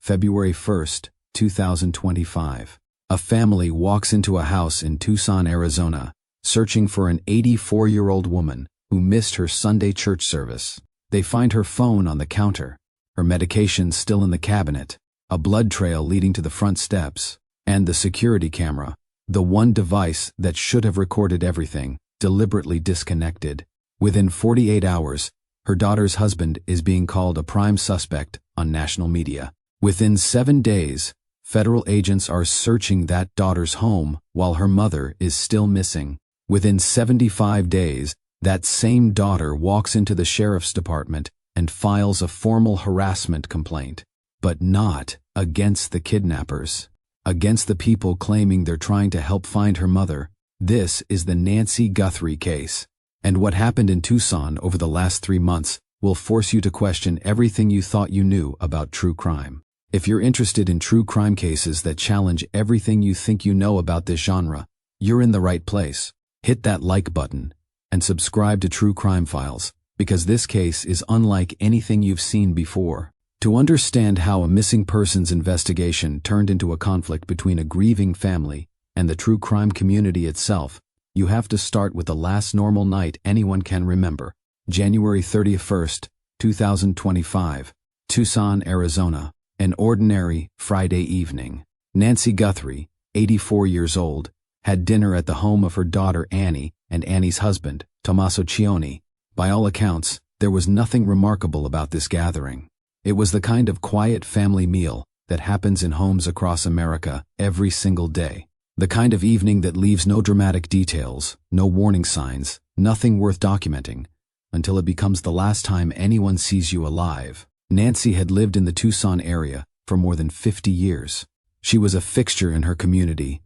February 1st, 2025. A family walks into a house in Tucson, Arizona, searching for an 84-year-old woman who missed her Sunday church service. They find her phone on the counter, her medication still in the cabinet, a blood trail leading to the front steps, and the security camera, the one device that should have recorded everything, deliberately disconnected. Within 48 hours, her daughter's husband is being called a prime suspect on national media. Within 7 days, federal agents are searching that daughter's home while her mother is still missing. Within 75 days, that same daughter walks into the sheriff's department and files a formal harassment complaint. But not against the kidnappers. Against the people claiming they're trying to help find her mother. This is the Nancy Guthrie case. And what happened in Tucson over the last 3 months will force you to question everything you thought you knew about true crime. If you're interested in true crime cases that challenge everything you think you know about this genre, you're in the right place. Hit that like button and subscribe to True Crime Files, because this case is unlike anything you've seen before. To understand how a missing persons investigation turned into a conflict between a grieving family and the true crime community itself, you have to start with the last normal night anyone can remember. January 31st, 2025, Tucson, Arizona. An ordinary Friday evening. Nancy Guthrie, 84 years old, had dinner at the home of her daughter Annie and Annie's husband, Tommaso CIONI. By all accounts, there was nothing remarkable about this gathering. It was the kind of quiet family meal that happens in homes across America every single day. The kind of evening that leaves no dramatic details, no warning signs, nothing worth documenting, until it becomes the last time anyone sees you alive. Nancy had lived in the Tucson area for more than 50 years. She was a fixture in her community,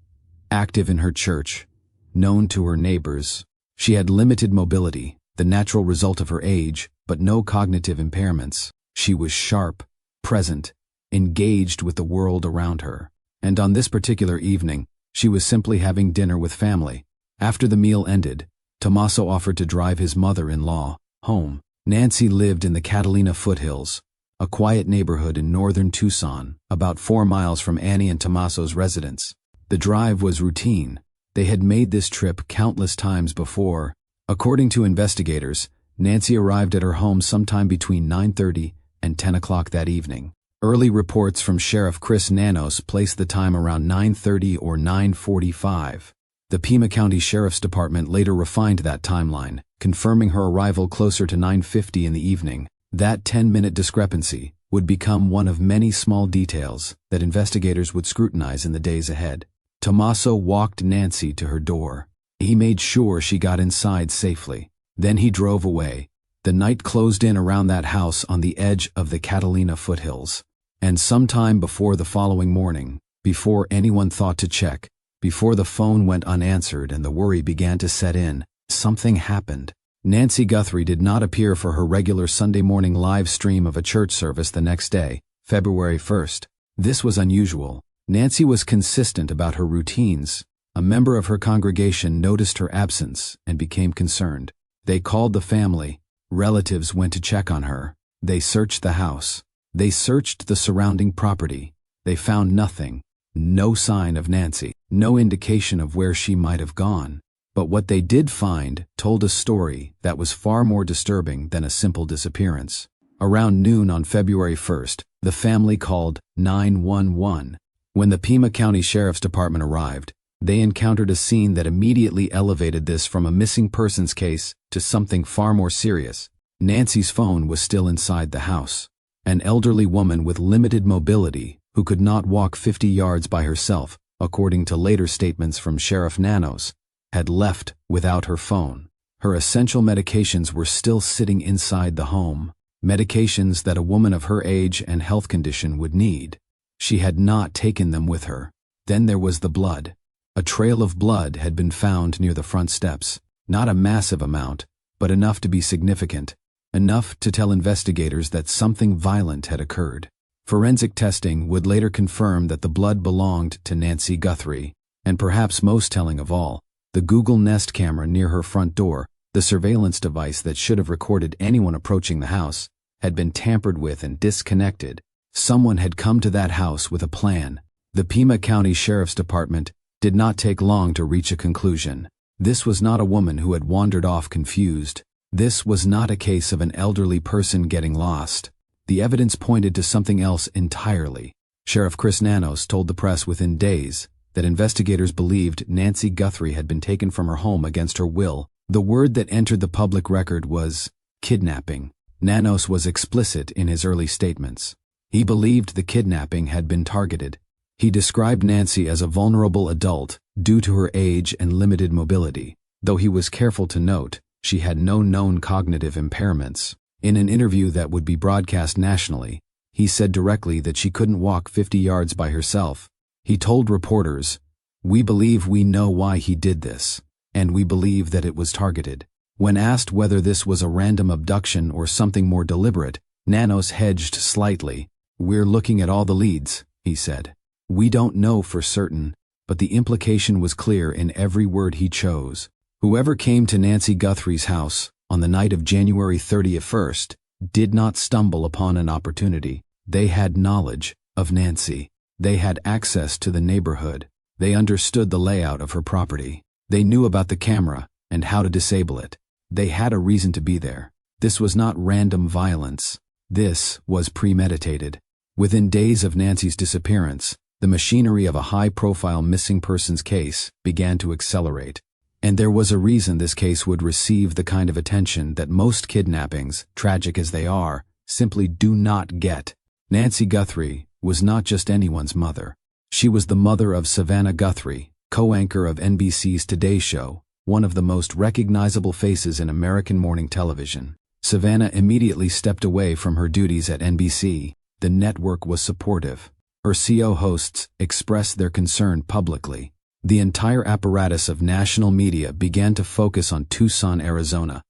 active in her church, known to her neighbors. She had limited mobility, the natural result of her age, but no cognitive impairments. She was sharp, present, engaged with the world around her. And on this particular evening, she was simply having dinner with family. After the meal ended, Tommaso offered to drive his mother-in-law home. Nancy lived in the Catalina foothills, a quiet neighborhood in northern Tucson, about 4 miles from Annie and Tommaso's residence. The drive was routine. They had made this trip countless times before. According to investigators, Nancy arrived at her home sometime between 9:30 and 10 o'clock that evening. Early reports from Sheriff Chris Nanos placed the time around 9:30 or 9:45. The Pima County Sheriff's Department later refined that timeline, confirming her arrival closer to 9:50 in the evening. That 10-minute discrepancy would become one of many small details that investigators would scrutinize in the days ahead. Tommaso walked Nancy to her door. He made sure she got inside safely. Then he drove away. The night closed in around that house on the edge of the Catalina foothills. And sometime before the following morning, before anyone thought to check, before the phone went unanswered and the worry began to set in, something happened. Nancy Guthrie did not appear for her regular Sunday morning live stream of a church service the next day, February 1st. This was unusual. Nancy was consistent about her routines. A member of her congregation noticed her absence and became concerned. They called the family. Relatives went to check on her. They searched the house. They searched the surrounding property. They found nothing. No sign of Nancy. No indication of where she might have gone. But what they did find told a story that was far more disturbing than a simple disappearance. Around noon on February 1st, the family called 911. When the Pima County Sheriff's Department arrived, they encountered a scene that immediately elevated this from a missing persons case to something far more serious. Nancy's phone was still inside the house. An elderly woman with limited mobility who could not walk 50 yards by herself, according to later statements from Sheriff Nanos, had left without her phone. Her essential medications were still sitting inside the home, medications that a woman of her age and health condition would need. She had not taken them with her. Then there was the blood. A trail of blood had been found near the front steps. Not a massive amount, but enough to be significant, enough to tell investigators that something violent had occurred. Forensic testing would later confirm that the blood belonged to Nancy Guthrie, and perhaps most telling of all, the Google Nest camera near her front door, the surveillance device that should have recorded anyone approaching the house, had been tampered with and disconnected, Someone had come to that house with a plan. The Pima County Sheriff's Department did not take long to reach a conclusion. This was not a woman who had wandered off confused. This was not a case of an elderly person getting lost. The evidence pointed to something else entirely. Sheriff Chris Nanos told the press within days that investigators believed Nancy Guthrie had been taken from her home against her will. The word that entered the public record was kidnapping. Nanos was explicit in his early statements. He believed the kidnapping had been targeted. He described Nancy as a vulnerable adult due to her age and limited mobility, though he was careful to note she had no known cognitive impairments. In an interview that would be broadcast nationally, he said directly that she couldn't walk 50 yards by herself. He told reporters, "We believe we know why he did this, and we believe that it was targeted." When asked whether this was a random abduction or something more deliberate, Nanos hedged slightly. "We're looking at all the leads," he said. "We don't know for certain, but the implication was clear in every word he chose. Whoever came to Nancy Guthrie's house on the night of January 31st did not stumble upon an opportunity. They had knowledge of Nancy. They had access to the neighborhood. They understood the layout of her property. They knew about the camera and how to disable it. They had a reason to be there. This was not random violence. This was premeditated." Within days of Nancy's disappearance, the machinery of a high-profile missing persons case began to accelerate. And there was a reason this case would receive the kind of attention that most kidnappings, tragic as they are, simply do not get. Nancy Guthrie was not just anyone's mother. She was the mother of Savannah Guthrie, co-anchor of NBC's Today Show, one of the most recognizable faces in American morning television. Savannah immediately stepped away from her duties at NBC. The network was supportive. Her CO hosts expressed their concern publicly. The entire apparatus of national media began to focus on Tucson, Arizona,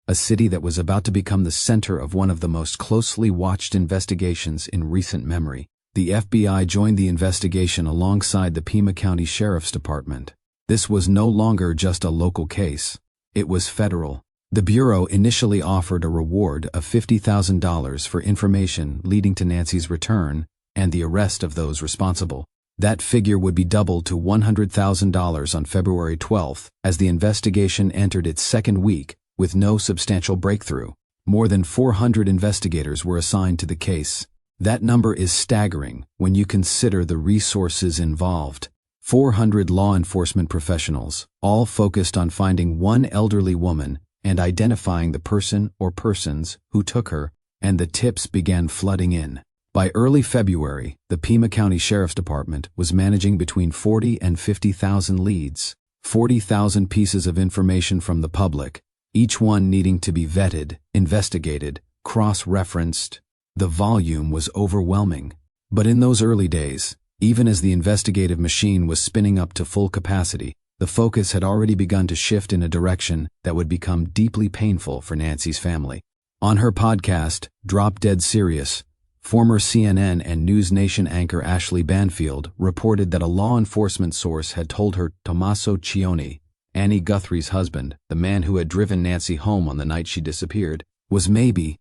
a city that was about to become the center of one of the most closely watched investigations in recent memory. The FBI joined the investigation alongside the Pima County Sheriff's Department. This was no longer just a local case. It was federal. The Bureau initially offered a reward of $50,000 for information leading to Nancy's return and the arrest of those responsible. That figure would be doubled to $100,000 on February 12th as the investigation entered its second week with no substantial breakthrough. More than 400 investigators were assigned to the case. That number is staggering when you consider the resources involved. 400 law enforcement professionals, all focused on finding one elderly woman and identifying the person or persons who took her, and the tips began flooding in. By early February, the Pima County Sheriff's Department was managing between 40 and 50,000 leads, 40,000 pieces of information from the public, each one needing to be vetted, investigated, cross-referenced. The volume was overwhelming. But in those early days, even as the investigative machine was spinning up to full capacity, the focus had already begun to shift in a direction that would become deeply painful for Nancy's family. On her podcast, Drop Dead Serious, former CNN and News Nation anchor Ashley Banfield reported that a law enforcement source had told her Tommaso CIONI, Annie Guthrie's husband, the man who had driven Nancy home on the night she disappeared, was maybe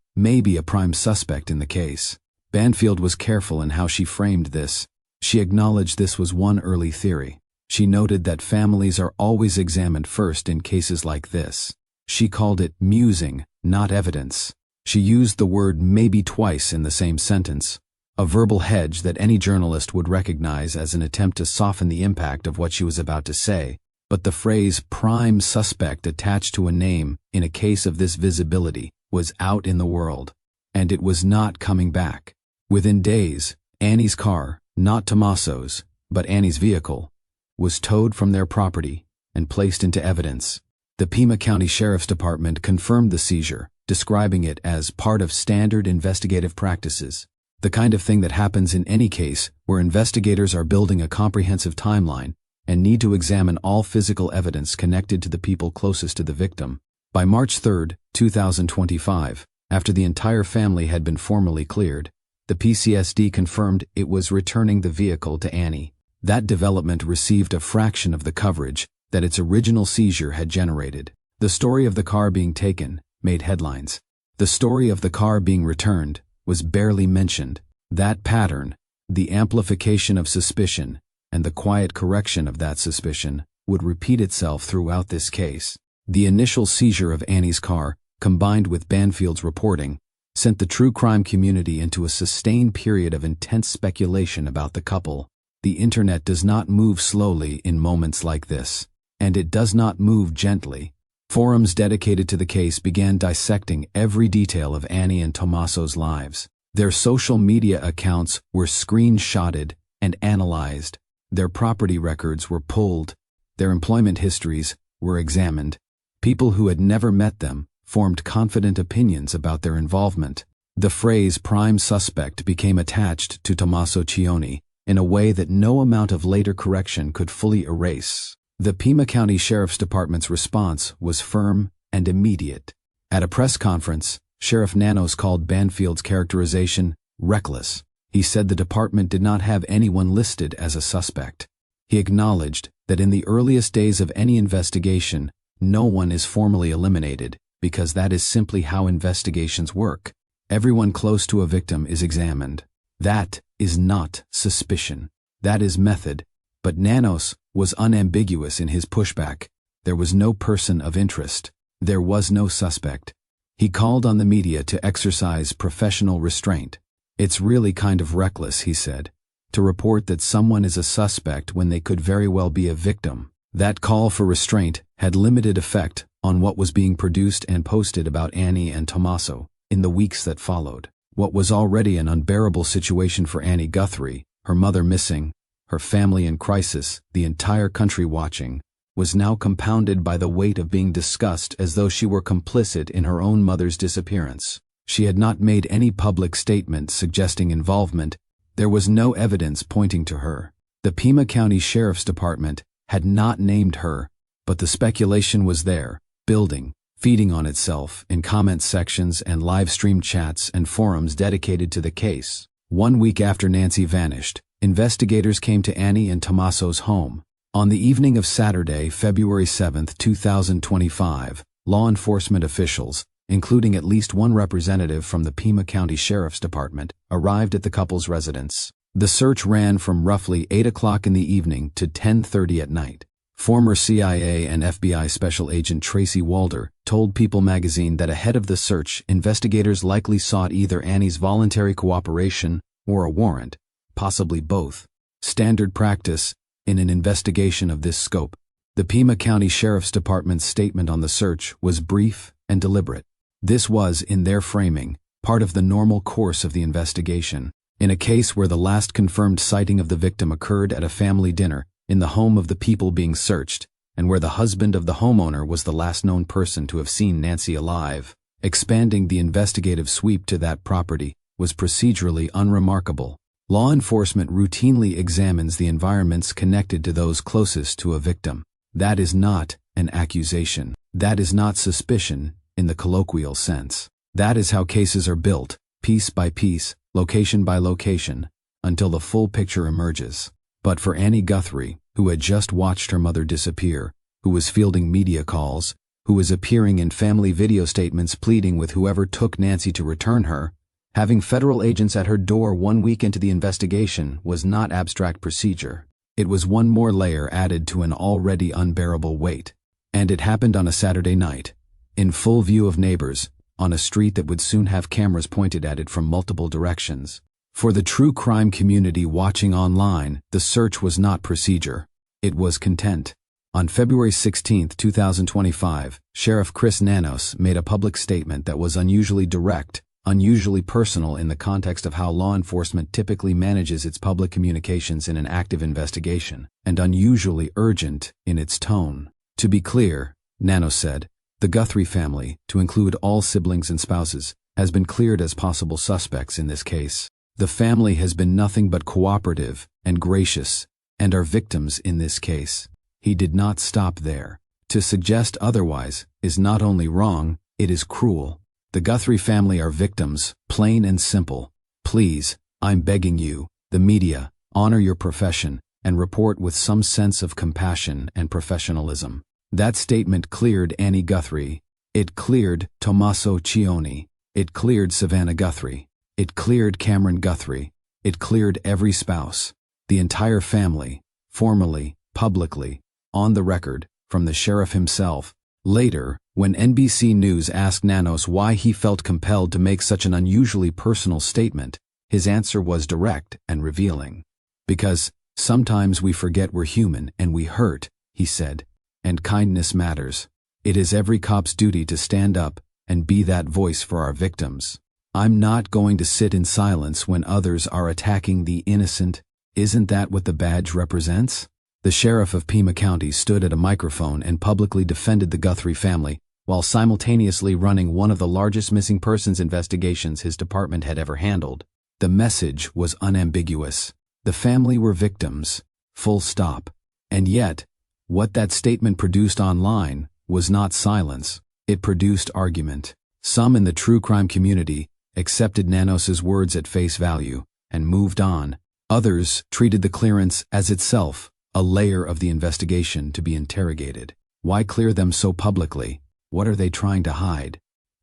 a prime suspect in the case. Banfield was careful in how she framed this. She acknowledged this was one early theory. She noted that families are always examined first in cases like this. She called it musing, not evidence. She used the word maybe twice in the same sentence, a verbal hedge that any journalist would recognize as an attempt to soften the impact of what she was about to say. But the phrase prime suspect attached to a name in a case of this visibility was out in the world, and it was not coming back. Within days, Annie's car, not Tommaso's, but Annie's vehicle, was towed from their property and placed into evidence. The Pima County Sheriff's Department confirmed the seizure, describing it as part of standard investigative practices, the kind of thing that happens in any case where investigators are building a comprehensive timeline and need to examine all physical evidence connected to the people closest to the victim. By March 3, 2025, after the entire family had been formally cleared, the PCSD confirmed it was returning the vehicle to Annie. That development received a fraction of the coverage that its original seizure had generated. The story of the car being taken made headlines. The story of the car being returned was barely mentioned. That pattern, the amplification of suspicion, and the quiet correction of that suspicion, would repeat itself throughout this case. The initial seizure of Annie's car, combined with Banfield's reporting, sent the true crime community into a sustained period of intense speculation about the couple. The internet does not move slowly in moments like this, and it does not move gently. Forums dedicated to the case began dissecting every detail of Annie and Tommaso's lives. Their social media accounts were screenshotted and analyzed. Their property records were pulled. Their employment histories were examined. People who had never met them formed confident opinions about their involvement. The phrase prime suspect became attached to Tommaso CIONI in a way that no amount of later correction could fully erase. The Pima County Sheriff's Department's response was firm and immediate. At a press conference, Sheriff Nanos called Banfield's characterization reckless. He said the department did not have anyone listed as a suspect. He acknowledged that in the earliest days of any investigation, no one is formally eliminated, because that is simply how investigations work. Everyone close to a victim is examined. That is not suspicion. That is method. But Nanos was unambiguous in his pushback. There was no person of interest. There was no suspect. He called on the media to exercise professional restraint. It's really kind of reckless, he said, to report that someone is a suspect when they could very well be a victim. That call for restraint had limited effect on what was being produced and posted about Annie and Tommaso in the weeks that followed. What was already an unbearable situation for Annie Guthrie, her mother missing, her family in crisis, the entire country watching, was now compounded by the weight of being discussed as though she were complicit in her own mother's disappearance. She had not made any public statement suggesting involvement. There was no evidence pointing to her. The Pima County Sheriff's Department had not named her, but the speculation was there, building, feeding on itself in comment sections and live-stream chats and forums dedicated to the case. 1 week after Nancy vanished, investigators came to Annie and Tommaso's home. On the evening of Saturday, February 7, 2025, law enforcement officials, including at least one representative from the Pima County Sheriff's Department, arrived at the couple's residence. The search ran from roughly 8 o'clock in the evening to 10:30 at night. Former CIA and FBI Special Agent Tracy Walder told People magazine that ahead of the search, investigators likely sought either Annie's voluntary cooperation or a warrant, possibly both. Standard practice in an investigation of this scope. The Pima County Sheriff's Department's statement on the search was brief and deliberate. This was, in their framing, part of the normal course of the investigation. In a case where the last confirmed sighting of the victim occurred at a family dinner in the home of the people being searched, and where the husband of the homeowner was the last known person to have seen Nancy alive, expanding the investigative sweep to that property was procedurally unremarkable. Law enforcement routinely examines the environments connected to those closest to a victim. That is not an accusation. That is not suspicion in the colloquial sense. That is how cases are built, piece by piece, location by location, until the full picture emerges. But for Annie Guthrie, who had just watched her mother disappear, who was fielding media calls, who was appearing in family video statements pleading with whoever took Nancy to return her, having federal agents at her door 1 week into the investigation was not abstract procedure. It was one more layer added to an already unbearable weight. And it happened on a Saturday night, in full view of neighbors, on a street that would soon have cameras pointed at it from multiple directions. For the true crime community watching online, the search was not procedure. It was content. On February 16, 2025, Sheriff Chris Nanos made a public statement that was unusually direct, unusually personal in the context of how law enforcement typically manages its public communications in an active investigation, and unusually urgent in its tone. To be clear, Nanos said, the Guthrie family, to include all siblings and spouses, has been cleared as possible suspects in this case. The family has been nothing but cooperative and gracious, and are victims in this case. He did not stop there. To suggest otherwise is not only wrong, it is cruel. The Guthrie family are victims, plain and simple. Please, I'm begging you, the media, honor your profession and report with some sense of compassion and professionalism. That statement cleared Annie Guthrie. It cleared Tommaso CIONI. It cleared Savannah Guthrie. It cleared Cameron Guthrie. It cleared every spouse, the entire family, formally, publicly, on the record, from the sheriff himself. Later, when NBC News asked Nanos why he felt compelled to make such an unusually personal statement, his answer was direct and revealing. Because sometimes we forget we're human and we hurt, he said, and kindness matters. It is every cop's duty to stand up and be that voice for our victims. I'm not going to sit in silence when others are attacking the innocent. Isn't that what the badge represents? The sheriff of Pima County stood at a microphone and publicly defended the Guthrie family, while simultaneously running one of the largest missing persons investigations his department had ever handled. The message was unambiguous. The family were victims. Full stop. And yet, what that statement produced online was not silence. It produced argument. Some in the true crime community accepted Nanos's words at face value and moved on. Others treated the clearance as itself a layer of the investigation to be interrogated. Why clear them so publicly? What are they trying to hide?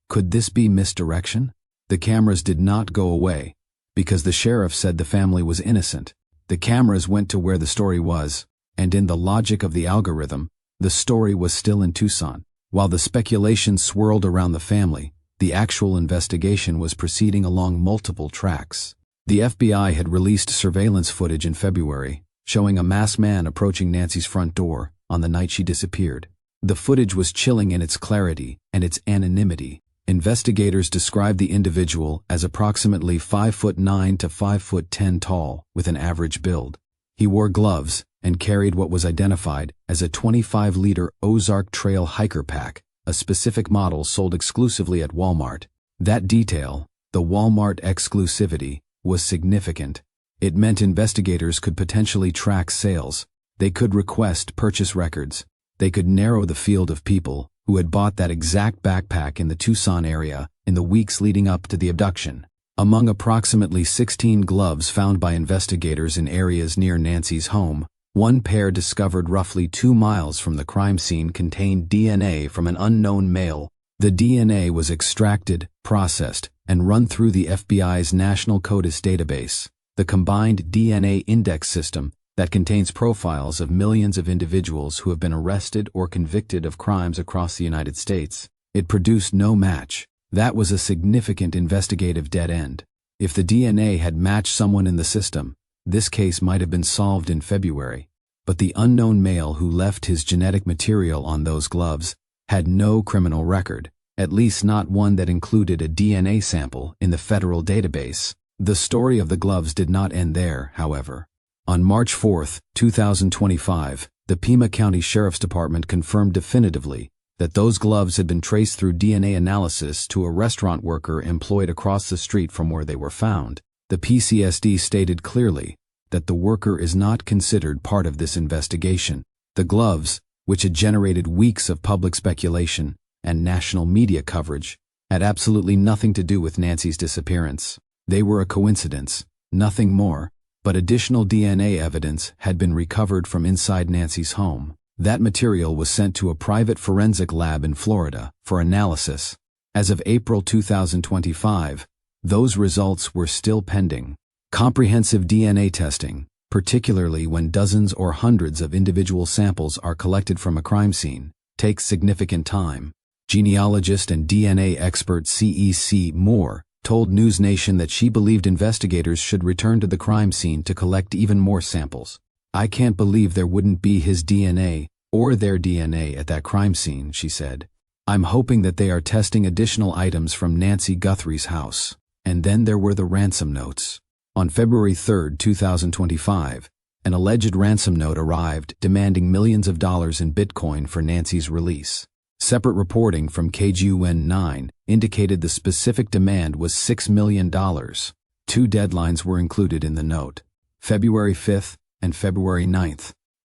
Could this be misdirection? The cameras did not go away because the sheriff said the family was innocent. The cameras went to where the story was, and in the logic of the algorithm, the story was still in Tucson. While the speculation swirled around the family, the actual investigation was proceeding along multiple tracks. The FBI had released surveillance footage in February, showing a masked man approaching Nancy's front door on the night she disappeared. The footage was chilling in its clarity and its anonymity. Investigators described the individual as approximately 5'9" to 5'10" tall, with an average build. He wore gloves and carried what was identified as a 25-liter Ozark Trail hiker pack, a specific model sold exclusively at Walmart. That detail, the Walmart exclusivity, was significant. It meant investigators could potentially track sales. They could request purchase records. They could narrow the field of people who had bought that exact backpack in the Tucson area in the weeks leading up to the abduction. Among approximately 16 gloves found by investigators in areas near Nancy's home, one pair discovered roughly 2 miles from the crime scene contained DNA from an unknown male. The DNA was extracted, processed, and run through the FBI's National CODIS database, the combined DNA index system that contains profiles of millions of individuals who have been arrested or convicted of crimes across the United States. It produced no match. That was a significant investigative dead end. If the DNA had matched someone in the system, this case might have been solved in February. But the unknown male who left his genetic material on those gloves had no criminal record, at least not one that included a DNA sample in the federal database. The story of the gloves did not end there, however. On March 4, 2025, the Pima County Sheriff's Department confirmed definitively that those gloves had been traced through DNA analysis to a restaurant worker employed across the street from where they were found. The PCSD stated clearly that the worker is not considered part of this investigation. The gloves, which had generated weeks of public speculation and national media coverage, had absolutely nothing to do with Nancy's disappearance. They were a coincidence, nothing more. But additional DNA evidence had been recovered from inside Nancy's home. That material was sent to a private forensic lab in Florida for analysis. As of April 2025, those results were still pending. Comprehensive DNA testing, particularly when dozens or hundreds of individual samples are collected from a crime scene, takes significant time. Genealogist and DNA expert CEC Moore told News Nation that she believed investigators should return to the crime scene to collect even more samples. "I can't believe there wouldn't be his DNA or their DNA at that crime scene," she said. "I'm hoping that they are testing additional items from Nancy Guthrie's house." And then there were the ransom notes. On February 3, 2025, an alleged ransom note arrived demanding millions of dollars in Bitcoin for Nancy's release. Separate reporting from KGUN9 indicated the specific demand was $6 million. 2 deadlines were included in the note, February 5 and February 9.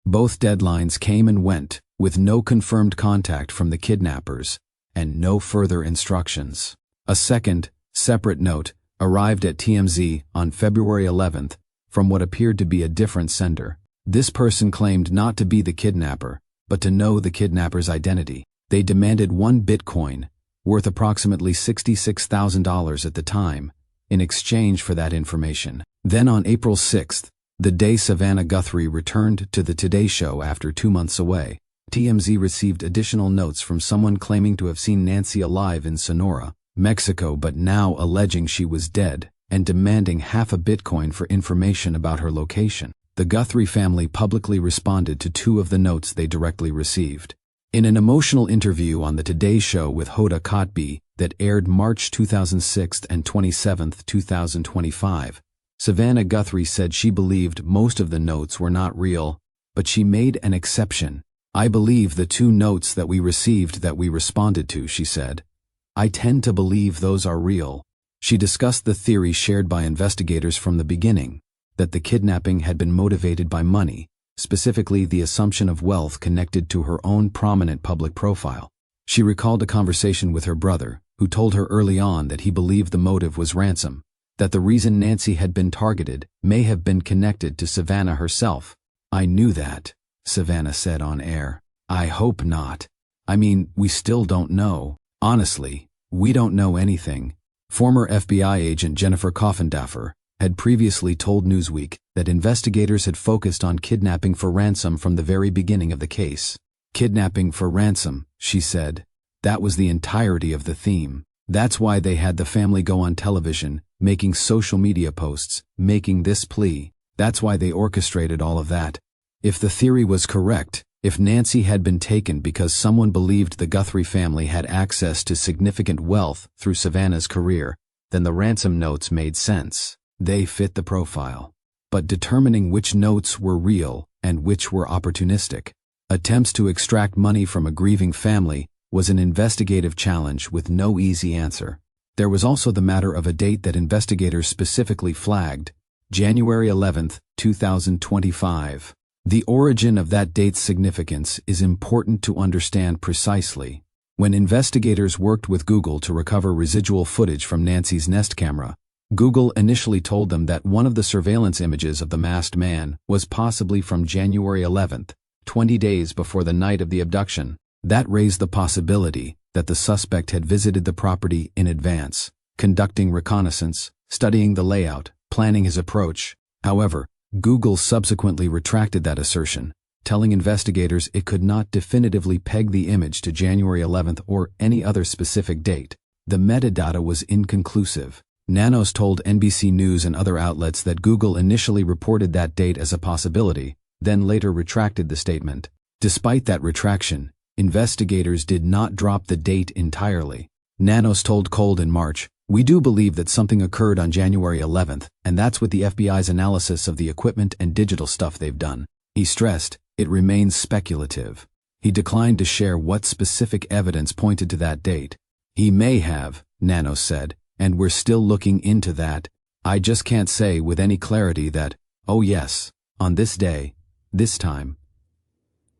Both deadlines came and went, with no confirmed contact from the kidnappers and no further instructions. A second, separate note arrived at TMZ on February 11 from what appeared to be a different sender. This person claimed not to be the kidnapper, but to know the kidnapper's identity. They demanded 1 Bitcoin, worth approximately $66,000 at the time, in exchange for that information. Then on April 6th, the day Savannah Guthrie returned to the Today Show after 2 months away, TMZ received additional notes from someone claiming to have seen Nancy alive in Sonora, Mexico, but now alleging she was dead and demanding half a Bitcoin for information about her location. The Guthrie family publicly responded to 2 of the notes they directly received. In an emotional interview on the Today Show with Hoda Kotb that aired March 2006 and 27, 2025, Savannah Guthrie said she believed most of the notes were not real, but she made an exception. "I believe the 2 notes that we received that we responded to," she said. "I tend to believe those are real." She discussed the theory shared by investigators from the beginning, that the kidnapping had been motivated by money, specifically the assumption of wealth connected to her own prominent public profile. She recalled a conversation with her brother, who told her early on that he believed the motive was ransom, that the reason Nancy had been targeted may have been connected to Savannah herself. "I knew that," Savannah said on air. "I hope not. I mean, we still don't know. Honestly, we don't know anything." Former FBI agent Jennifer Coffindaffer had previously told Newsweek that investigators had focused on kidnapping for ransom from the very beginning of the case. "Kidnapping for ransom," she said. "That was the entirety of the theme. That's why they had the family go on television, making social media posts, making this plea. That's why they orchestrated all of that." If the theory was correct, if Nancy had been taken because someone believed the Guthrie family had access to significant wealth through Savannah's career, then the ransom notes made sense. They fit the profile. But determining which notes were real and which were opportunistic, attempts to extract money from a grieving family, was an investigative challenge with no easy answer. There was also the matter of a date that investigators specifically flagged, January 11, 2025. The origin of that date's significance is important to understand precisely. When investigators worked with Google to recover residual footage from Nancy's Nest camera, Google initially told them that one of the surveillance images of the masked man was possibly from January 11, 20 days before the night of the abduction. That raised the possibility that the suspect had visited the property in advance, conducting reconnaissance, studying the layout, planning his approach. However, Google subsequently retracted that assertion, telling investigators it could not definitively peg the image to January 11 or any other specific date. The metadata was inconclusive. Nanos told NBC News and other outlets that Google initially reported that date as a possibility, then later retracted the statement. Despite that retraction, investigators did not drop the date entirely. Nanos told Cold in March, "We do believe that something occurred on January 11th, and that's with the FBI's analysis of the equipment and digital stuff they've done." He stressed, it remains speculative. He declined to share what specific evidence pointed to that date. "He may have," Nanos said, "and we're still looking into that. I just can't say with any clarity that, oh yes, on this day, this time,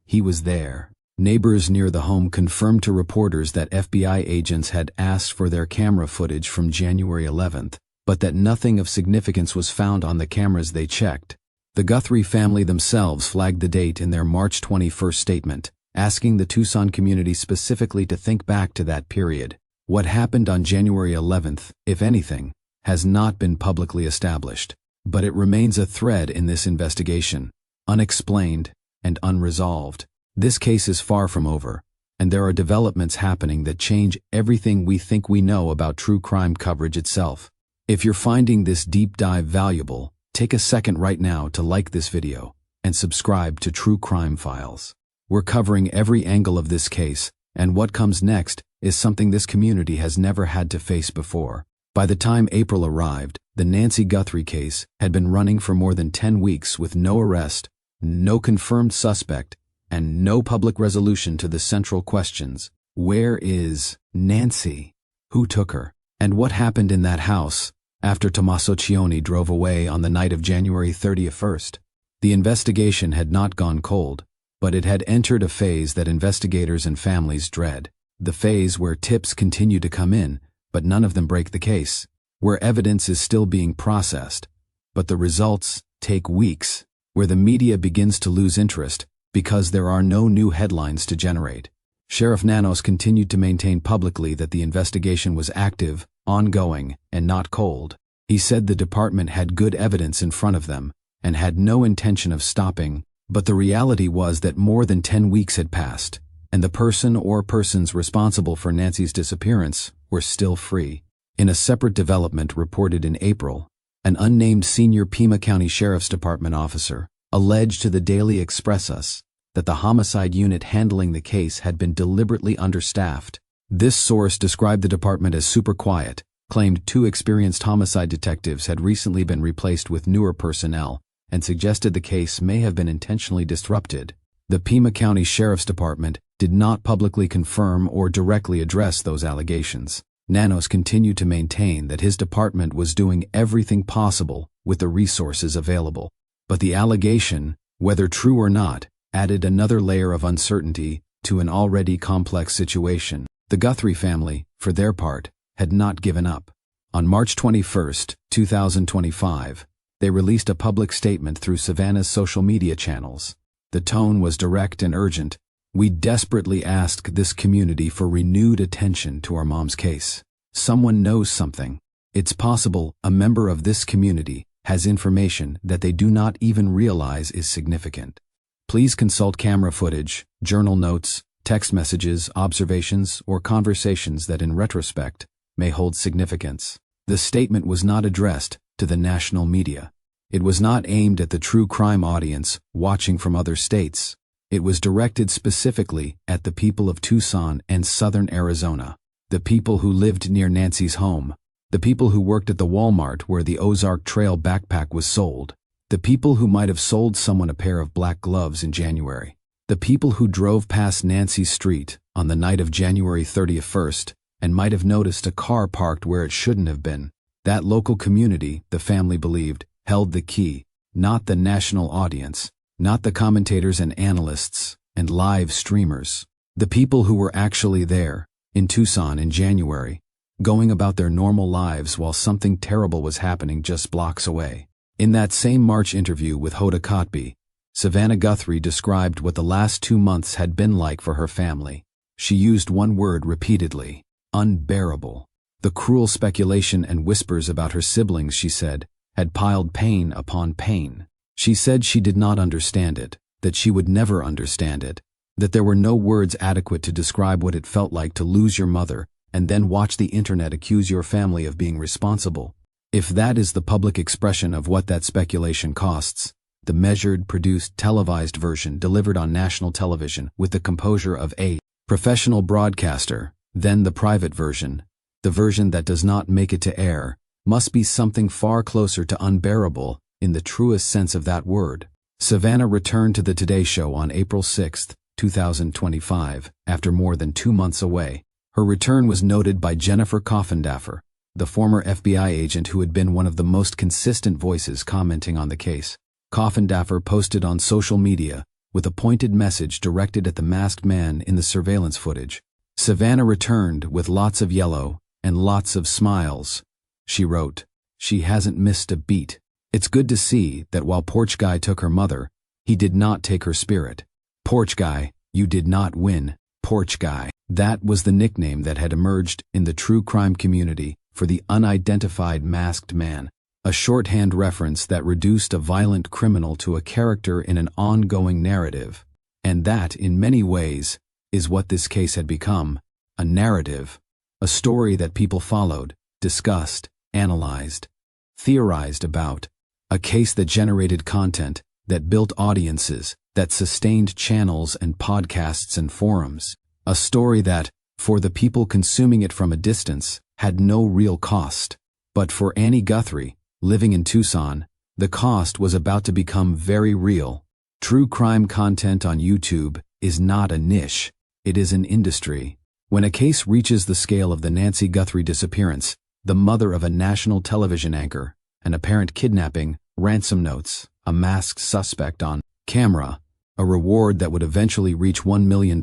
he was there." Neighbors near the home confirmed to reporters that FBI agents had asked for their camera footage from January 11th, but that nothing of significance was found on the cameras they checked. The Guthrie family themselves flagged the date in their March 21st statement, asking the Tucson community specifically to think back to that period. What happened on January 11th, if anything, has not been publicly established, but it remains a thread in this investigation, unexplained and unresolved. This case is far from over, and there are developments happening that change everything we think we know about true crime coverage itself. If you're finding this deep dive valuable, take a second right now to like this video and subscribe to True Crime Files. We're covering every angle of this case, and what comes next is something this community has never had to face before. By the time April arrived, the Nancy Guthrie case had been running for more than 10 weeks with no arrest, no confirmed suspect, and no public resolution to the central questions. Where is Nancy? Who took her? And what happened in that house after Tommaso CIONI drove away on the night of January 31st? The investigation had not gone cold, but it had entered a phase that investigators and families dread. The phase where tips continue to come in, but none of them break the case. Where evidence is still being processed, but the results take weeks. Where the media begins to lose interest, because there are no new headlines to generate. Sheriff Nanos continued to maintain publicly that the investigation was active, ongoing, and not cold. He said the department had good evidence in front of them and had no intention of stopping, but the reality was that more than 10 weeks had passed, and the person or persons responsible for Nancy's disappearance were still free. In a separate development reported in April, an unnamed senior Pima County Sheriff's Department officer alleged to the Daily Express that the homicide unit handling the case had been deliberately understaffed. This source described the department as super quiet, claimed 2 experienced homicide detectives had recently been replaced with newer personnel, and suggested the case may have been intentionally disrupted. The Pima County Sheriff's Department did not publicly confirm or directly address those allegations. Nanos continued to maintain that his department was doing everything possible with the resources available. But the allegation, whether true or not, added another layer of uncertainty to an already complex situation. The Guthrie family, for their part, had not given up. On March 21, 2025, they released a public statement through Savannah's social media channels. The tone was direct and urgent. "We desperately ask this community for renewed attention to our mom's case. Someone knows something. It's possible a member of this community has information that they do not even realize is significant. Please consult camera footage, journal notes, text messages, observations, or conversations that in retrospect may hold significance." The statement was not addressed to the national media. It was not aimed at the true crime audience watching from other states. It was directed specifically at the people of Tucson and southern Arizona, the people who lived near Nancy's home, the people who worked at the Walmart where the Ozark Trail backpack was sold, the people who might have sold someone a pair of black gloves in January, the people who drove past Nancy's street on the night of January 31st and might have noticed a car parked where it shouldn't have been. That local community, the family believed, held the key, not the national audience, not the commentators and analysts and live streamers. The people who were actually there, in Tucson in January, going about their normal lives while something terrible was happening just blocks away. In that same March interview with Hoda Kotb, Savannah Guthrie described what the last 2 months had been like for her family. She used one word repeatedly: unbearable. The cruel speculation and whispers about her siblings, she said, had piled pain upon pain. She said she did not understand it, that she would never understand it, that there were no words adequate to describe what it felt like to lose your mother and then watch the internet accuse your family of being responsible. If that is the public expression of what that speculation costs, the measured, produced, televised version delivered on national television with the composure of a professional broadcaster, then the private version, the version that does not make it to air, must be something far closer to unbearable in the truest sense of that word. Savannah returned to the Today Show on April 6, 2025, after more than 2 months away. Her return was noted by Jennifer Coffindaffer, the former FBI agent who had been one of the most consistent voices commenting on the case. Coffindaffer posted on social media with a pointed message directed at the masked man in the surveillance footage. Savannah returned with lots of yellow and lots of smiles. She wrote, "She hasn't missed a beat. It's good to see that while Porch Guy took her mother, he did not take her spirit. Porch Guy, you did not win. Porch Guy." That was the nickname that had emerged in the true crime community for the unidentified masked man, a shorthand reference that reduced a violent criminal to a character in an ongoing narrative. And that, in many ways, is what this case had become: a narrative, a story that people followed, discussed, analyzed, theorized about, a case that generated content, that built audiences, that sustained channels and podcasts and forums, a story that, for the people consuming it from a distance, had no real cost. But for Annie Guthrie, living in Tucson, the cost was about to become very real. True crime content on YouTube is not a niche, it is an industry. When a case reaches the scale of the Nancy Guthrie disappearance, the mother of a national television anchor, an apparent kidnapping, ransom notes, a masked suspect on camera, a reward that would eventually reach $1 million,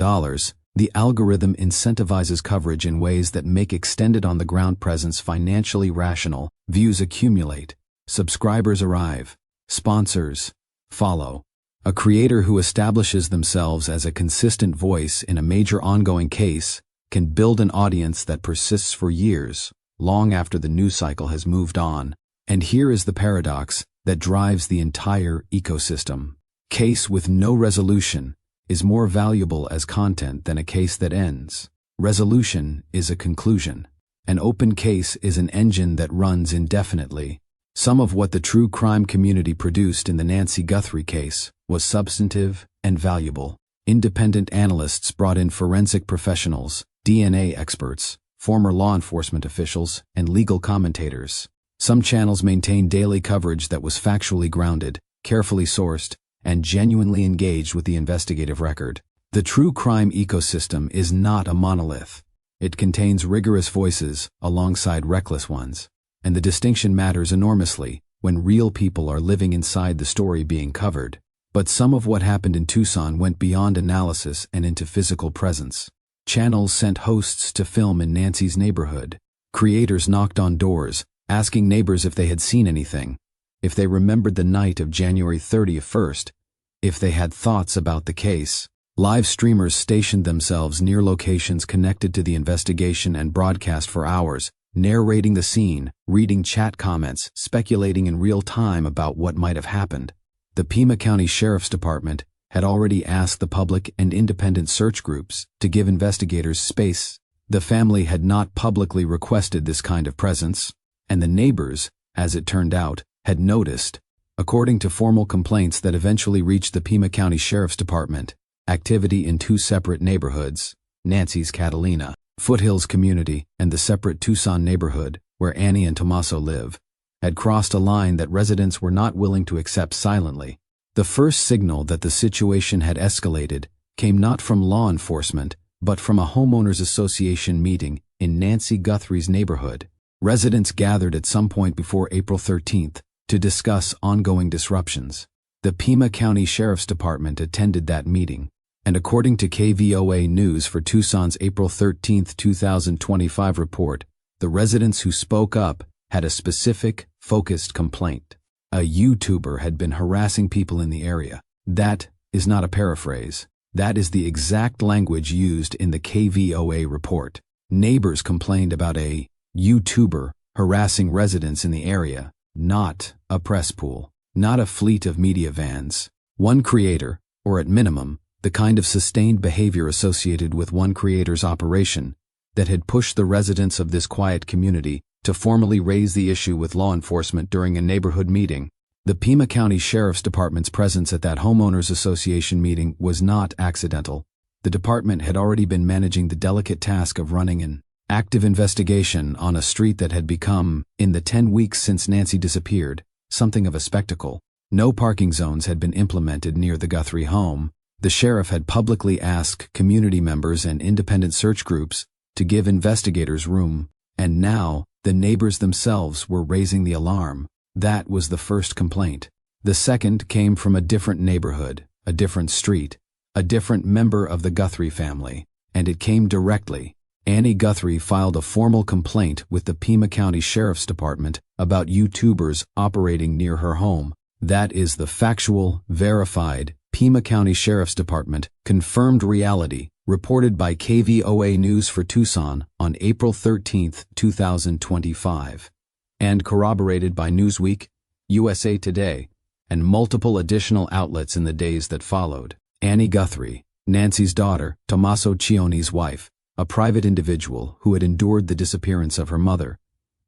the algorithm incentivizes coverage in ways that make extended on-the-ground presence financially rational. Views accumulate, subscribers arrive, sponsors follow. A creator who establishes themselves as a consistent voice in a major ongoing case can build an audience that persists for years, long after the news cycle has moved on. And here is the paradox that drives the entire ecosystem. Case with no resolution is more valuable as content than a case that ends. Resolution is a conclusion. An open case is an engine that runs indefinitely. Some of what the true crime community produced in the Nancy Guthrie case was substantive and valuable. Independent analysts brought in forensic professionals, DNA experts, former law enforcement officials, and legal commentators. Some channels maintained daily coverage that was factually grounded, carefully sourced, and genuinely engaged with the investigative record. The true crime ecosystem is not a monolith. It contains rigorous voices alongside reckless ones. And the distinction matters enormously when real people are living inside the story being covered. But some of what happened in Tucson went beyond analysis and into physical presence. Channels sent hosts to film in Nancy's neighborhood. Creators knocked on doors, asking neighbors if they had seen anything, if they remembered the night of January 31st, if they had thoughts about the case. Live streamers stationed themselves near locations connected to the investigation and broadcast for hours, narrating the scene, reading chat comments, speculating in real time about what might have happened. The Pima County Sheriff's Department had already asked the public and independent search groups to give investigators space. The family had not publicly requested this kind of presence, and the neighbors, as it turned out, had noticed. According to formal complaints that eventually reached the Pima County Sheriff's Department, activity in two separate neighborhoods, Nancy's Catalina, Foothills community, and the separate Tucson neighborhood, where Annie and Tomaso live, had crossed a line that residents were not willing to accept silently. The first signal that the situation had escalated came not from law enforcement, but from a homeowners association meeting in Nancy Guthrie's neighborhood. Residents gathered at some point before April 13th to discuss ongoing disruptions. The Pima County Sheriff's Department attended that meeting, and according to KVOA News for Tucson's April 13, 2025 report, the residents who spoke up had a specific, focused complaint. A YouTuber had been harassing people in the area. That is not a paraphrase. That is the exact language used in the KVOA report. Neighbors complained about a YouTuber harassing residents in the area, not a press pool, not a fleet of media vans. One creator, or at minimum, the kind of sustained behavior associated with one creator's operation, that had pushed the residents of this quiet community to formally raise the issue with law enforcement during a neighborhood meeting. The Pima County Sheriff's Department's presence at that homeowners association meeting was not accidental. The department had already been managing the delicate task of running an active investigation on a street that had become, in the 10 weeks since Nancy disappeared, something of a spectacle. No parking zones had been implemented near the Guthrie home. The sheriff had publicly asked community members and independent search groups to give investigators room, and now the neighbors themselves were raising the alarm. That was the first complaint. The second came from a different neighborhood, a different street, a different member of the Guthrie family, and it came directly. Annie Guthrie filed a formal complaint with the Pima County Sheriff's Department about YouTubers operating near her home. That is the factual, verified, Pima County Sheriff's Department confirmed reality, reported by KVOA News for Tucson on April 13, 2025, and corroborated by Newsweek, USA Today, and multiple additional outlets in the days that followed. Annie Guthrie, Nancy's daughter, Tomaso CIONI's wife, a private individual who had endured the disappearance of her mother,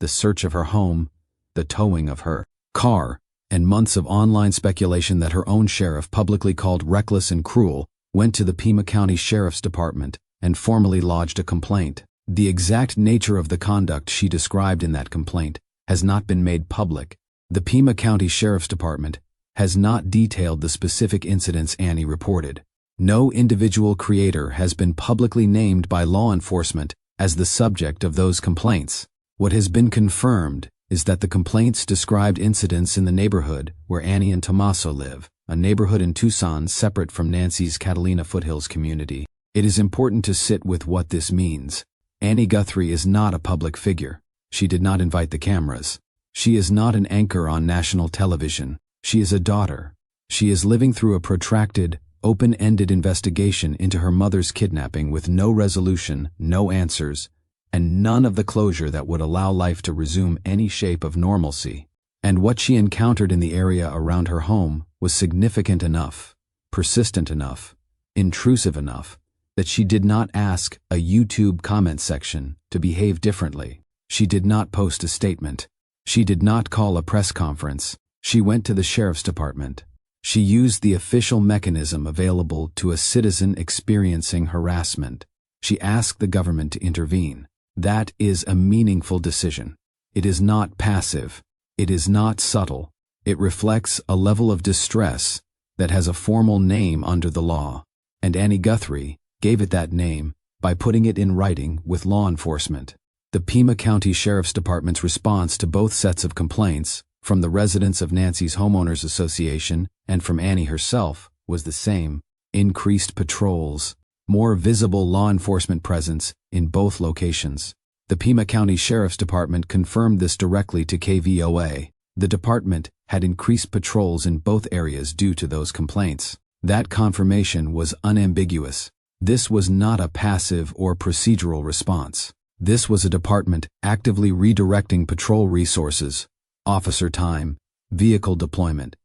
the search of her home, the towing of her car, and months of online speculation that her own sheriff publicly called reckless and cruel, went to the Pima County Sheriff's Department and formally lodged a complaint. The exact nature of the conduct she described in that complaint has not been made public. The Pima County Sheriff's Department has not detailed the specific incidents Annie reported. No individual creator has been publicly named by law enforcement as the subject of those complaints. What has been confirmed is that the complaints described incidents in the neighborhood where Annie and Tomaso live, a neighborhood in Tucson separate from Nancy's Catalina Foothills community. It is important to sit with what this means. Annie Guthrie is not a public figure. She did not invite the cameras. She is not an anchor on national television. She is a daughter. She is living through a protracted, open-ended investigation into her mother's kidnapping with no resolution, no answers, and none of the closure that would allow life to resume any shape of normalcy. And what she encountered in the area around her home was significant enough, persistent enough, intrusive enough, that she did not ask a YouTube comment section to behave differently. She did not post a statement. She did not call a press conference. She went to the sheriff's department. She used the official mechanism available to a citizen experiencing harassment. She asked the government to intervene. That is a meaningful decision. It is not passive. It is not subtle. It reflects a level of distress that has a formal name under the law. And Annie Guthrie gave it that name by putting it in writing with law enforcement. The Pima County Sheriff's Department's response to both sets of complaints, from the residents of Nancy's Homeowners Association and from Annie herself, was the same: increased patrols, more visible law enforcement presence in both locations. The Pima County Sheriff's Department confirmed this directly to KVOA. The department had increased patrols in both areas due to those complaints. That confirmation was unambiguous. This was not a passive or procedural response. This was a department actively redirecting patrol resources, officer time, vehicle deployment,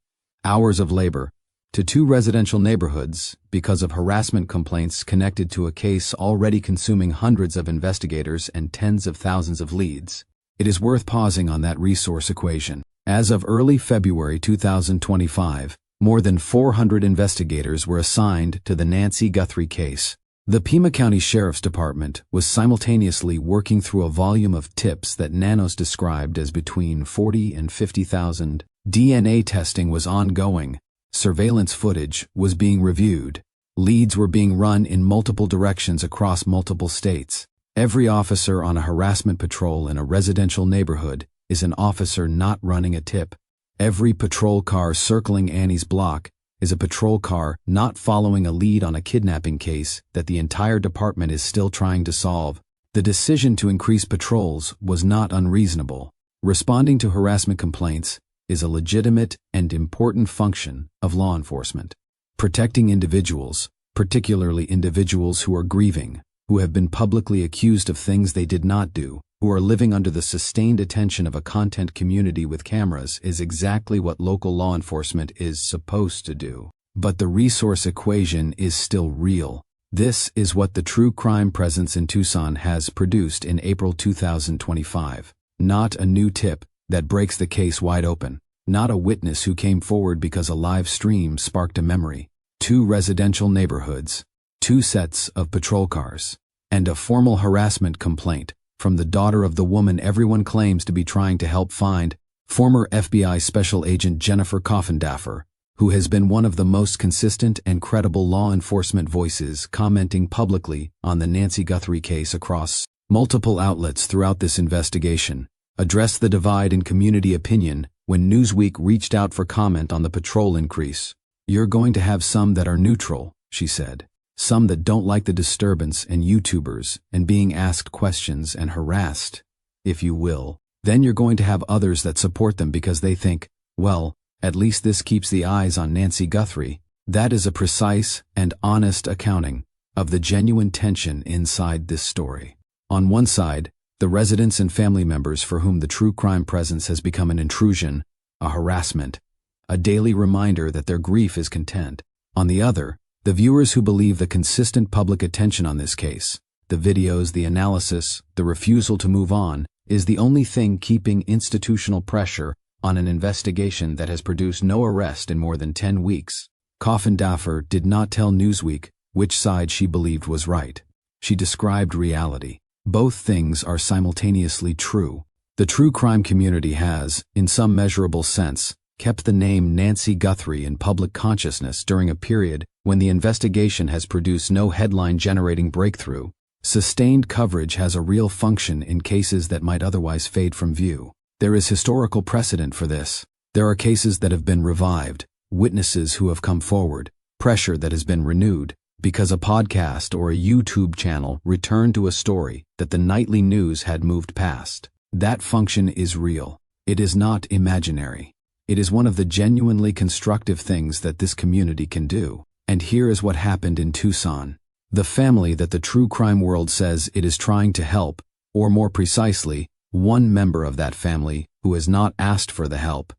hours of labor, to two residential neighborhoods because of harassment complaints connected to a case already consuming hundreds of investigators and tens of thousands of leads. It is worth pausing on that resource equation. As of early February 2025, more than 400 investigators were assigned to the Nancy Guthrie case. The Pima County Sheriff's Department was simultaneously working through a volume of tips that Nanos described as between 40 and 50,000. DNA testing was ongoing. Surveillance footage was being reviewed. Leads were being run in multiple directions across multiple states. Every officer on a harassment patrol in a residential neighborhood is an officer not running a tip. Every patrol car circling Annie's block is a patrol car not following a lead on a kidnapping case that the entire department is still trying to solve. The decision to increase patrols was not unreasonable. Responding to harassment complaints is a legitimate and important function of law enforcement. Protecting individuals, particularly individuals who are grieving, who have been publicly accused of things they did not do, who are living under the sustained attention of a content community with cameras, is exactly what local law enforcement is supposed to do. But the resource equation is still real. This is what the true crime presence in Tucson has produced in April 2025. Not a new tip that breaks the case wide open. Not a witness who came forward because a live stream sparked a memory. Two residential neighborhoods, two sets of patrol cars, and a formal harassment complaint from the daughter of the woman everyone claims to be trying to help find, former FBI Special Agent Jennifer Coffindaffer, who has been one of the most consistent and credible law enforcement voices commenting publicly on the Nancy Guthrie case across multiple outlets throughout this investigation, addressed the divide in community opinion when Newsweek reached out for comment on the patrol increase. "You're going to have some that are neutral," she said. "Some that don't like the disturbance and YouTubers and being asked questions and harassed, if you will. Then you're going to have others that support them because they think, well, at least this keeps the eyes on Nancy Guthrie." That is a precise and honest accounting of the genuine tension inside this story. On one side, the residents and family members for whom the true crime presence has become an intrusion, a harassment, a daily reminder that their grief is content. On the other, the viewers who believe the consistent public attention on this case, the videos, the analysis, the refusal to move on, is the only thing keeping institutional pressure on an investigation that has produced no arrest in more than 10 weeks. Coffindaffer did not tell Newsweek which side she believed was right. She described reality. Both things are simultaneously true. The true crime community has, in some measurable sense, kept the name Nancy Guthrie in public consciousness during a period when the investigation has produced no headline-generating breakthrough. Sustained coverage has a real function in cases that might otherwise fade from view. There is historical precedent for this. There are cases that have been revived, witnesses who have come forward, pressure that has been renewed, because a podcast or a YouTube channel returned to a story that the nightly news had moved past. That function is real. It is not imaginary. It is one of the genuinely constructive things that this community can do. And here is what happened in Tucson. The family that the true crime world says it is trying to help, or more precisely, One member of that family, who has not asked for the help,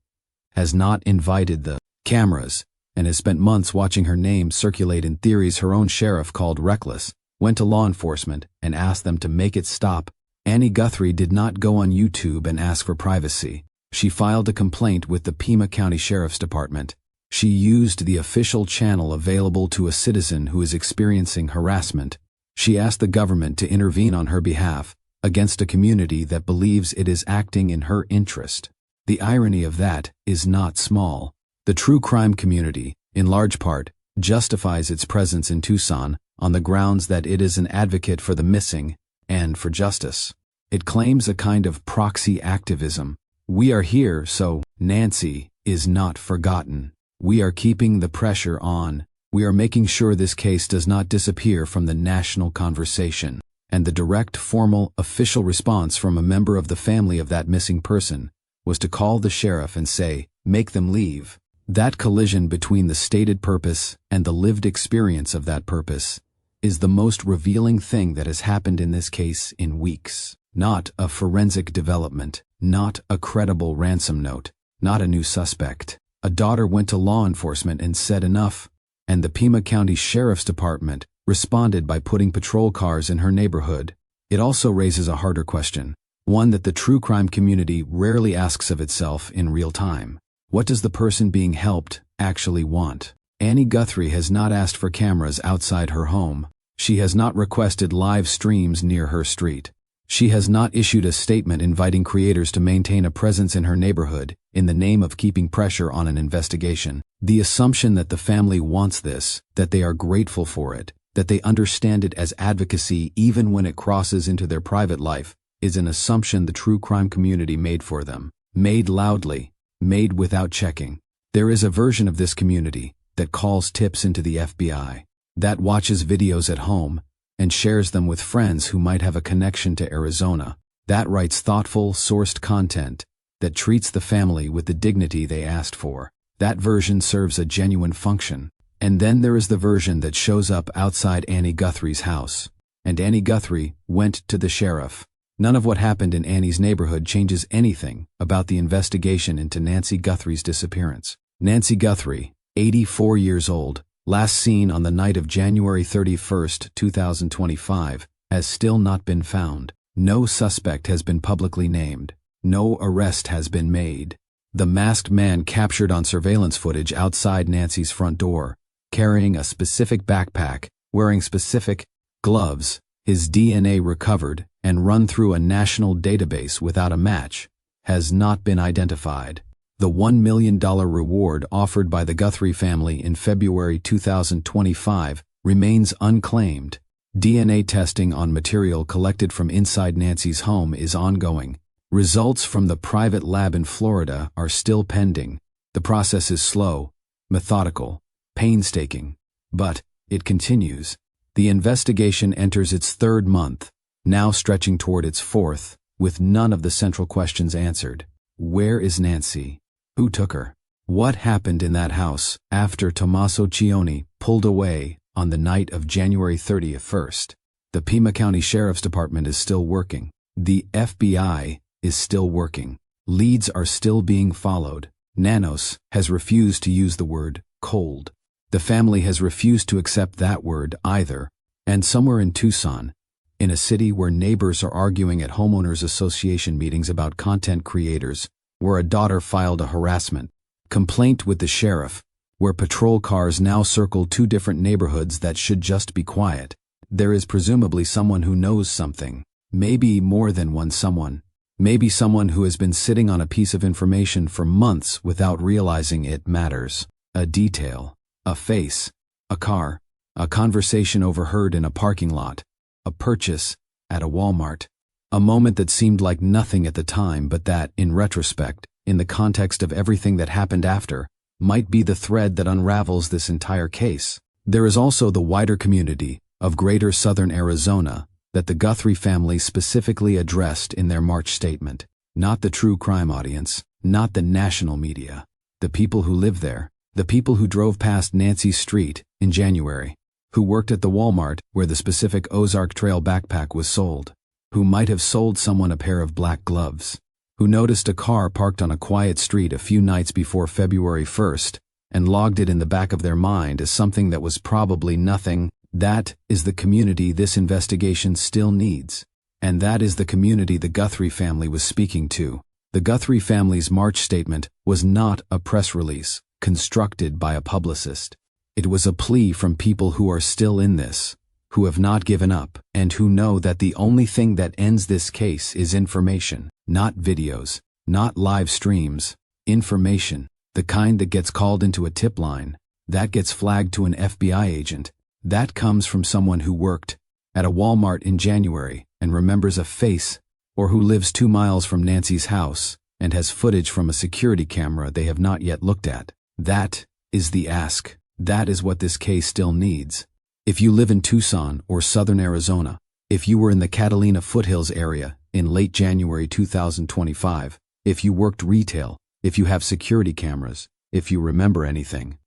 has not invited the cameras, and has spent months watching her name circulate in theories her own sheriff called reckless, went to law enforcement and asked them to make it stop. Annie Guthrie did not go on YouTube and ask for privacy. She filed a complaint with the Pima County Sheriff's Department. She used the official channel available to a citizen who is experiencing harassment. She asked the government to intervene on her behalf against a community that believes it is acting in her interest. The irony of that is not small. The true crime community, in large part, justifies its presence in Tucson on the grounds that it is an advocate for the missing and for justice. It claims a kind of proxy activism. We are here, so Nancy is not forgotten. We are keeping the pressure on. We are making sure this case does not disappear from the national conversation. And the direct, formal, official response from a member of the family of that missing person was to call the sheriff and say, "Make them leave." That collision between the stated purpose and the lived experience of that purpose is the most revealing thing that has happened in this case in weeks. Not a forensic development, not a credible ransom note, not a new suspect. A daughter went to law enforcement and said enough, and the Pima County Sheriff's Department responded by putting patrol cars in her neighborhood. It also raises a harder question, one that the true crime community rarely asks of itself in real time. What does the person being helped actually want? Annie Guthrie has not asked for cameras outside her home. She has not requested live streams near her street. She has not issued a statement inviting creators to maintain a presence in her neighborhood in the name of keeping pressure on an investigation. The assumption that the family wants this, that they are grateful for it, that they understand it as advocacy even when it crosses into their private life, is an assumption the true crime community made for them. Made loudly, made without checking. There is a version of this community that calls tips into the FBI, that watches videos at home and shares them with friends who might have a connection to Arizona, that writes thoughtful, sourced content that treats the family with the dignity they asked for. That version serves a genuine function. And then there is the version that shows up outside Annie Guthrie's house. And Annie Guthrie went to the sheriff. None of what happened in Annie's neighborhood changes anything about the investigation into Nancy Guthrie's disappearance. Nancy Guthrie, 84 years old, last seen on the night of January 31, 2025, has still not been found. No suspect has been publicly named. No arrest has been made. The masked man captured on surveillance footage outside Nancy's front door, carrying a specific backpack, wearing specific gloves, his DNA recovered and run through a national database without a match, has not been identified. The $1 million reward offered by the Guthrie family in February 2025 remains unclaimed. DNA testing on material collected from inside Nancy's home is ongoing. Results from the private lab in Florida are still pending. The process is slow, methodical, painstaking, but it continues. The investigation enters its third month, now stretching toward its fourth, with none of the central questions answered. Where is Nancy? Who took her? What happened in that house after Tommaso CIONI pulled away on the night of January 31st? The Pima County Sheriff's Department is still working. The FBI is still working. Leads are still being followed. Nanos has refused to use the word cold. The family has refused to accept that word either. And somewhere in Tucson, in a city where neighbors are arguing at homeowners association meetings about content creators, where a daughter filed a harassment complaint with the sheriff, where patrol cars now circle two different neighborhoods that should just be quiet, there is presumably someone who knows something, maybe more than one someone, maybe someone who has been sitting on a piece of information for months without realizing it matters. A detail, a face, a car, a conversation overheard in a parking lot, a purchase at a Walmart, a moment that seemed like nothing at the time but that, in retrospect, in the context of everything that happened after, might be the thread that unravels this entire case. There is also the wider community of Greater Southern Arizona that the Guthrie family specifically addressed in their March statement. Not the true crime audience, not the national media. The people who live there, the people who drove past Nancy's street in January, who worked at the Walmart where the specific Ozark Trail backpack was sold. who might have sold someone a pair of black gloves, who noticed a car parked on a quiet street a few nights before February 1st and logged it in the back of their mind as something that was probably nothing. That is the community this investigation still needs. And that is the community the Guthrie family was speaking to. The Guthrie family's March statement was not a press release constructed by a publicist. It was a plea from people who are still in this, who have not given up, and who know that the only thing that ends this case is information, not videos, not live streams. Information, the kind that gets called into a tip line, that gets flagged to an FBI agent, that comes from someone who worked at a Walmart in January and remembers a face, or who lives 2 miles from Nancy's house and has footage from a security camera they have not yet looked at. That is the ask. That is what this case still needs. If you live in Tucson or southern Arizona, if you were in the Catalina foothills area in late January 2025, if you worked retail, if you have security cameras, if you remember anything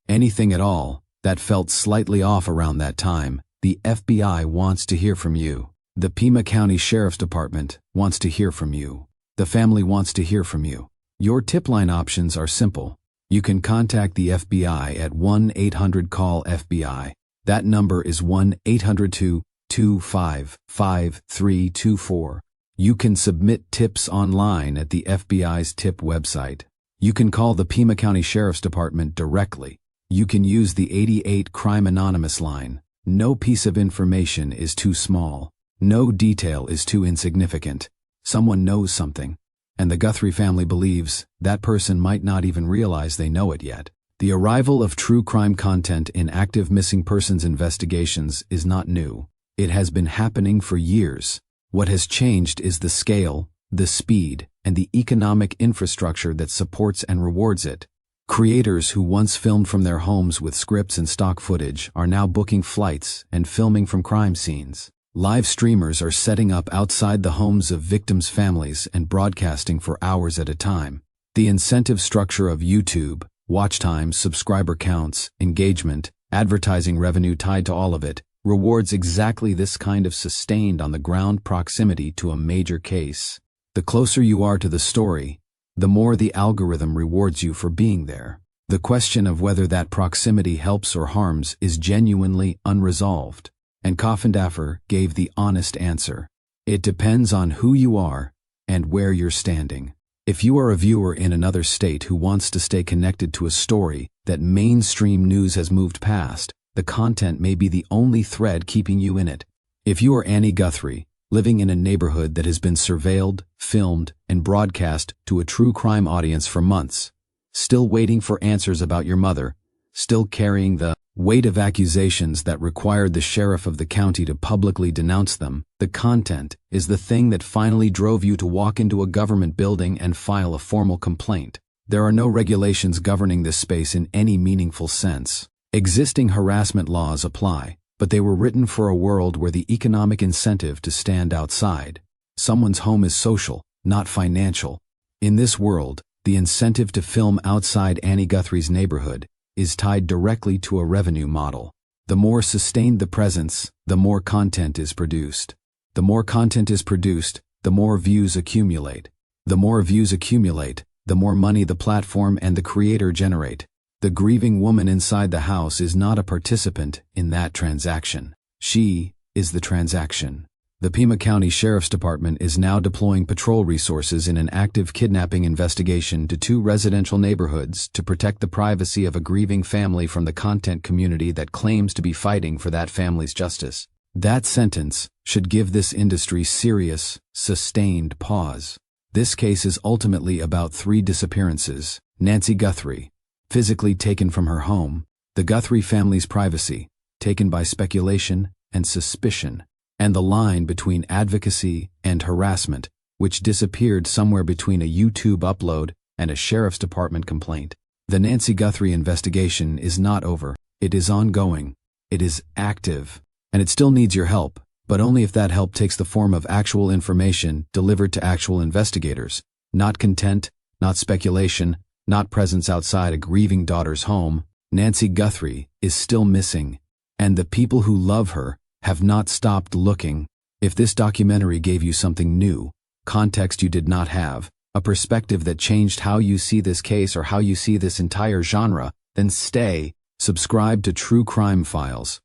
at all, that felt slightly off around that time, the FBI wants to hear from you. The Pima County Sheriff's Department wants to hear from you. The family wants to hear from you. Your tip line options are simple. You can contact the FBI at 1-800-CALL-FBI. That number is 1-800-225-5324. You can submit tips online at the FBI's tip website. You can call the Pima County Sheriff's Department directly. You can use the 88 Crime Anonymous line. No piece of information is too small. No detail is too insignificant. Someone knows something, and the Guthrie family believes that person might not even realize they know it yet. The arrival of true crime content in active missing persons investigations is not new. It has been happening for years. What has changed is the scale, the speed, and the economic infrastructure that supports and rewards it. Creators who once filmed from their homes with scripts and stock footage are now booking flights and filming from crime scenes. Live streamers are setting up outside the homes of victims' families and broadcasting for hours at a time. The incentive structure of YouTube, watch times, subscriber counts, engagement, advertising revenue tied to all of it, rewards exactly this kind of sustained on-the-ground proximity to a major case. The closer you are to the story, the more the algorithm rewards you for being there. The question of whether that proximity helps or harms is genuinely unresolved. And Coffindaffer gave the honest answer. It depends on who you are and where you're standing. If you are a viewer in another state who wants to stay connected to a story that mainstream news has moved past, the content may be the only thread keeping you in it. If you are Annie Guthrie, living in a neighborhood that has been surveilled, filmed, and broadcast to a true crime audience for months, still waiting for answers about your mother, still carrying the weight of accusations that required the sheriff of the county to publicly denounce them, the content is the thing that finally drove you to walk into a government building and file a formal complaint. There are no regulations governing this space in any meaningful sense. Existing harassment laws apply, but they were written for a world where the economic incentive to stand outside someone's home is social, not financial. In this world, the incentive to film outside Annie Guthrie's neighborhood is tied directly to a revenue model. The more sustained the presence, the more content is produced. The more content is produced, the more views accumulate. The more views accumulate, the more money the platform and the creator generate. The grieving woman inside the house is not a participant in that transaction. She is the transaction. The Pima County Sheriff's Department is now deploying patrol resources in an active kidnapping investigation to 2 residential neighborhoods to protect the privacy of a grieving family from the content community that claims to be fighting for that family's justice. That sentence should give this industry serious, sustained pause. This case is ultimately about 3 disappearances. Nancy Guthrie, physically taken from her home; the Guthrie family's privacy, taken by speculation and suspicion; and the line between advocacy and harassment, which disappeared somewhere between a YouTube upload and a sheriff's department complaint. The Nancy Guthrie investigation is not over. It is ongoing. It is active. And it still needs your help, but only if that help takes the form of actual information delivered to actual investigators. Not content, not speculation, not presence outside a grieving daughter's home. Nancy Guthrie is still missing, and the people who love her have not stopped looking. If this documentary gave you something new, context you did not have, a perspective that changed how you see this case or how you see this entire genre, then subscribe to True Crime Files,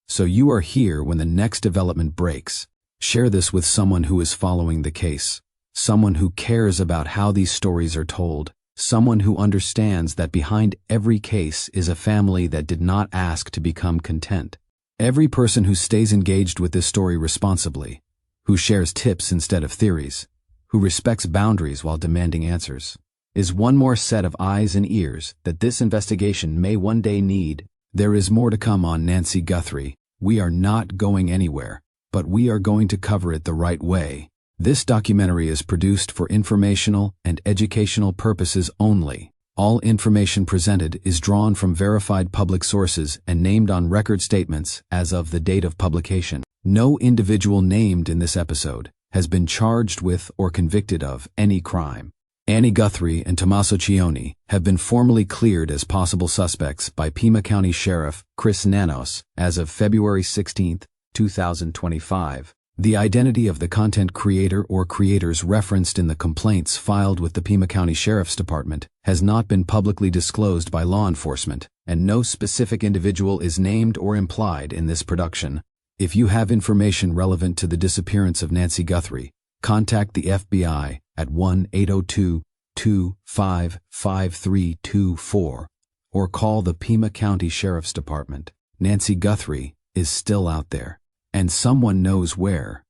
so you are here when the next development breaks. Share this with someone who is following the case, someone who cares about how these stories are told, someone who understands that behind every case is a family that did not ask to become content. Every person who stays engaged with this story responsibly, who shares tips instead of theories, who respects boundaries while demanding answers, is one more set of eyes and ears that this investigation may one day need. There is more to come on Nancy Guthrie. We are not going anywhere, but we are going to cover it the right way. This documentary is produced for informational and educational purposes only. All information presented is drawn from verified public sources and named on record statements as of the date of publication. No individual named in this episode has been charged with or convicted of any crime. Annie Guthrie and Tommaso CIONI have been formally cleared as possible suspects by Pima County Sheriff Chris Nanos as of February 16, 2025. The identity of the content creator or creators referenced in the complaints filed with the Pima County Sheriff's Department has not been publicly disclosed by law enforcement, and no specific individual is named or implied in this production. If you have information relevant to the disappearance of Nancy Guthrie, contact the FBI at 1-802-255-5324 or call the Pima County Sheriff's Department. Nancy Guthrie is still out there, and someone knows where.